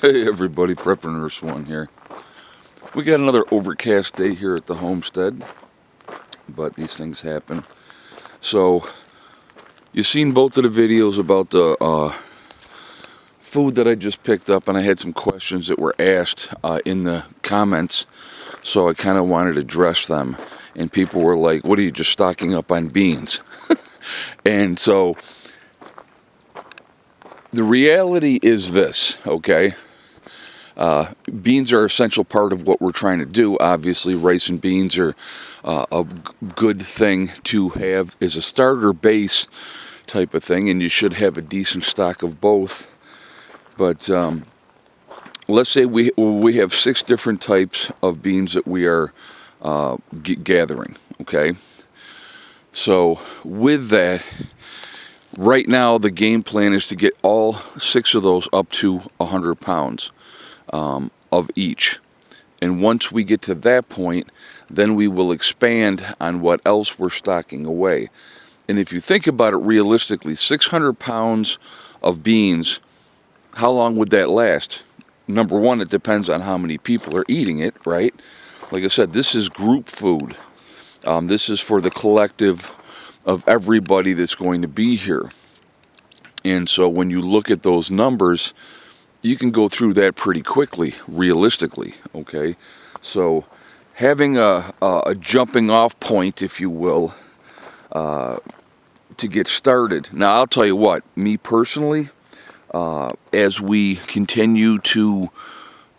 Hey everybody, Prepper Nurse One here. We got another overcast day here at the homestead, but these things happen. So, you've seen both of the videos about the food that I just picked up, and I had some questions that were asked in the comments, so I kind of wanted to address them. And people were like, what are you, just stocking up on beans? And so, the reality is this, okay? Beans are an essential part of what we're trying to do. Obviously, rice and beans are a good thing to have as a starter base type of thing, and you should have a decent stock of both. But let's say we have 6 different types of beans that we are gathering, okay? So with that, right now the game plan is to get all 6 of those up to 100 pounds. Of each. And once we get to that point, then we will expand on what else we're stocking away. And if you think about it realistically, 600 pounds of beans, how long would that last? Number one, it depends on how many people are eating it, right? Like I said, this is group food. This is for the collective of everybody that's going to be here. And so when you look at those numbers, you can go through that pretty quickly, realistically, okay? So having a jumping off point, if you will, to get started. Now, I'll tell you what, me personally, as we continue to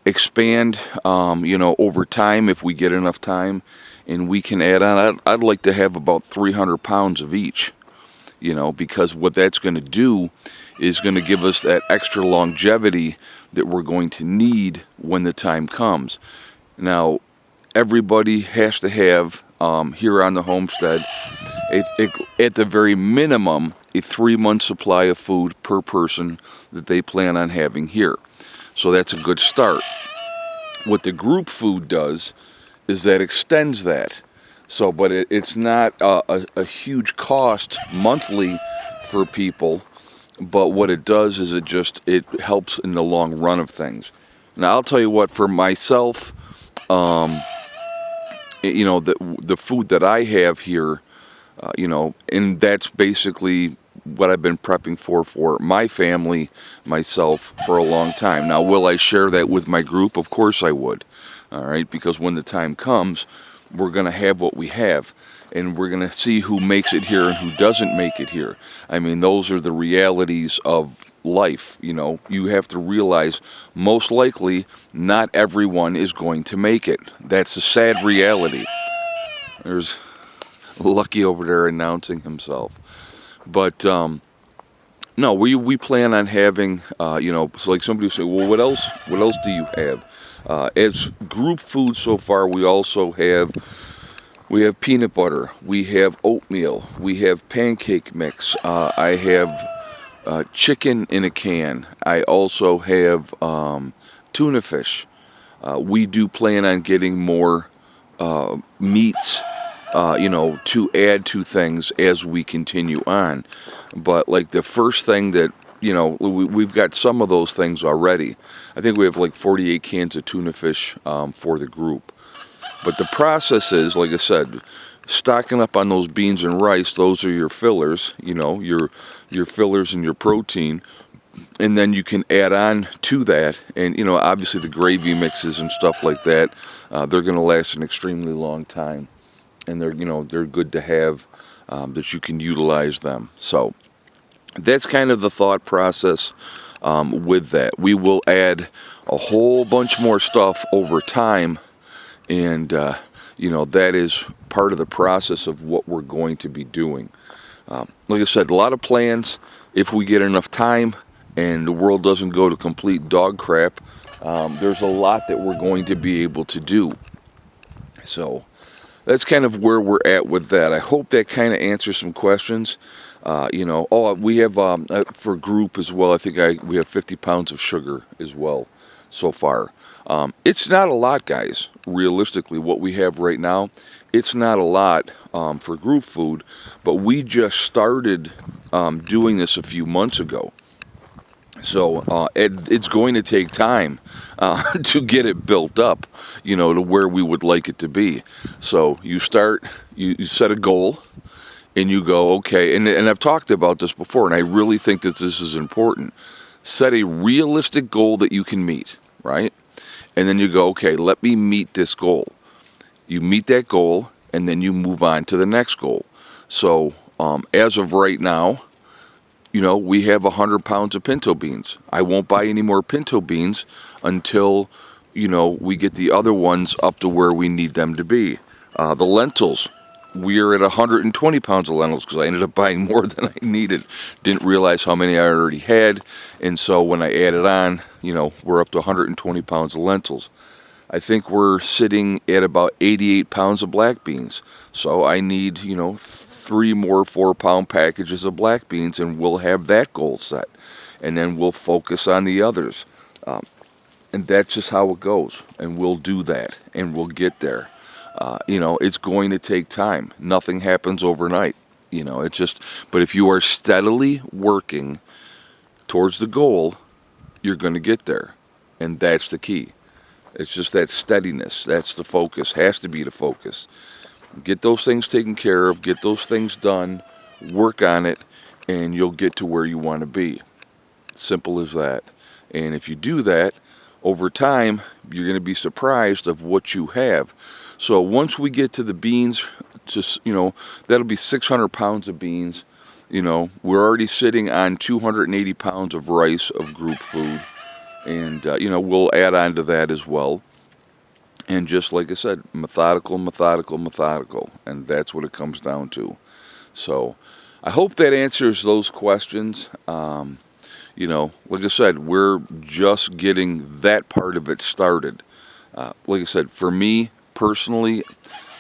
expand, over time, if we get enough time, and we can add on, I'd like to have about 300 pounds of each, because what that's going to do is going to give us that extra longevity that we're going to need when the time comes. Now, everybody has to have, here on the homestead, at the very minimum, a 3-month supply of food per person that they plan on having here. So that's a good start. What the group food does is that extends that. So, but it's not a huge cost monthly for people. But what it does is it helps in the long run of things. Now, I'll tell you what, for myself, the food that I have here, and that's basically what I've been prepping for my family, myself, for a long time. Now, will I share that with my group? Of course I would, all right, because when the time comes, we're going to have what we have. And we're going to see who makes it here and who doesn't make it here. I mean, those are the realities of life. You have to realize most likely not everyone is going to make it. That's a sad reality. There's Lucky over there announcing himself. But no, we plan on having, so like somebody will say, well, what else do you have? As group food so far, we also have peanut butter, we have oatmeal, we have pancake mix, I have chicken in a can, I also have tuna fish. We do plan on getting more meats, to add to things as we continue on. But like the first thing that, we've got some of those things already. I think we have like 48 cans of tuna fish for the group. But the process is, like I said, stocking up on those beans and rice. Those are your fillers, your fillers and your protein. And then you can add on to that. And, obviously the gravy mixes and stuff like that, they're going to last an extremely long time. And they're good to have, that you can utilize them. So that's kind of the thought process with that. We will add a whole bunch more stuff over time. And, that is part of the process of what we're going to be doing. Like I said, a lot of plans. If we get enough time and the world doesn't go to complete dog crap, there's a lot that we're going to be able to do. So that's kind of where we're at with that. I hope that kind of answers some questions. We have, for group as well, I think we have 50 pounds of sugar as well so far. It's not a lot, guys. Realistically, what we have right now, it's not a lot for group food, but we just started doing this a few months ago. So it's going to take time to get it built up, to where we would like it to be. So you start, you set a goal, and you go, okay, and I've talked about this before, and I really think that this is important. Set a realistic goal that you can meet, right? And then you go, okay, let me meet this goal. You meet that goal, and then you move on to the next goal. So as of right now, we have 100 pounds of pinto beans. I won't buy any more pinto beans until, we get the other ones up to where we need them to be. The lentils, we're at 120 pounds of lentils because I ended up buying more than I needed. Didn't realize how many I already had. And so when I added on, we're up to 120 pounds of lentils. I think we're sitting at about 88 pounds of black beans. So I need, 3 more 4-pound packages of black beans, and we'll have that goal set. And then we'll focus on the others. And that's just how it goes. And we'll do that, and we'll get there. It's going to take time. Nothing happens overnight. But if you are steadily working towards the goal, you're going to get there. And that's the key. It's just that steadiness. That's the focus. Has to be the focus. Get those things taken care of, get those things done, work on it, and you'll get to where you want to be. Simple as that. And if you do that, over time, you're going to be surprised of what you have. So once we get to the beans, that'll be 600 pounds of beans. We're already sitting on 280 pounds of rice of group food. And, we'll add on to that as well. And just like I said, methodical, and that's what it comes down to. So I hope that answers those questions. Like I said, we're just getting that part of it started. Like I said, for me personally,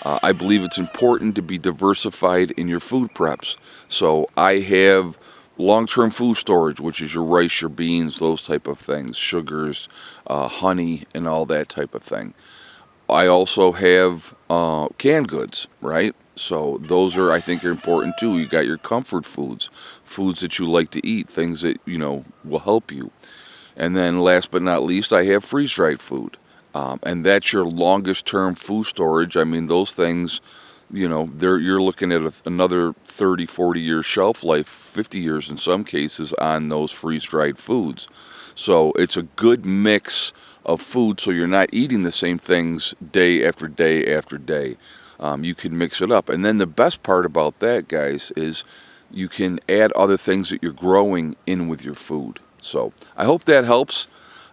I believe it's important to be diversified in your food preps. So I have long-term food storage, which is your rice, your beans, those type of things, sugars, honey, and all that type of thing. I also have canned goods, right? So those I think are important too. You got your comfort foods that you like to eat, things that, will help you. And then last but not least, I have freeze-dried food. And that's your longest term food storage. I mean, those things, you're looking at another 30, 40 years shelf life, 50 years in some cases on those freeze-dried foods. So it's a good mix of food, so you're not eating the same things day after day after day. You can mix it up. And then the best part about that, guys, is you can add other things that you're growing in with your food. So I hope that helps.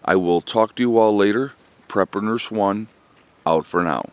I will talk to you all later. Prepper Nurse 1, out for now.